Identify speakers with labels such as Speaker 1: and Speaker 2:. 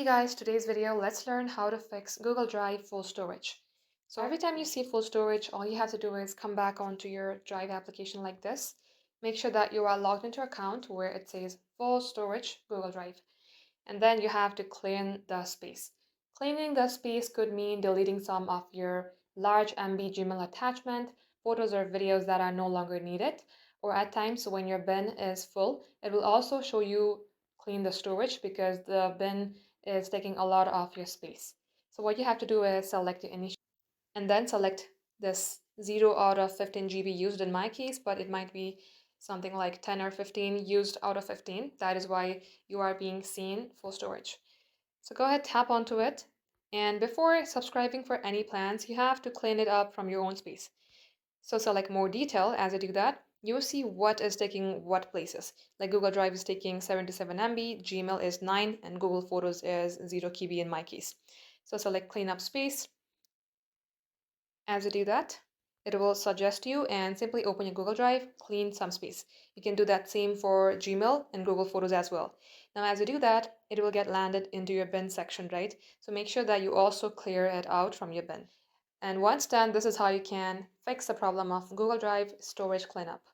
Speaker 1: Hey guys, today's video, let's learn how to fix Google Drive full storage. So every time you see full storage, all you have to do is come back onto your Drive application like this. Make sure that you are logged into your account where it says full storage Google Drive. And then you have to clean the space. Cleaning the space could mean deleting some of your large MB Gmail attachment, photos or videos that are no longer needed, or at times when your bin is full, it will also show you clean the storage because the bin is taking a lot of your space. So what you have to do is select the initial and then select this 0 out of 15 GB used in my case, but it might be something like 10 or 15 used out of 15. That is why you are being seen full storage. So go ahead, tap onto it. And before subscribing for any plans, you have to clean it up from your own space. So select more detail. As you do that, you will see what is taking what places. Like Google Drive is taking 77 MB, Gmail is 9, and Google Photos is 0 KB in my case. So select clean up space. As you do that, it will suggest you and simply open your Google Drive, clean some space. You can do that same for Gmail and Google Photos as well. Now, as you do that, it will get landed into your bin section, right? So make sure that you also clear it out from your bin. And once done, this is how you can fix the problem of Google Drive storage cleanup.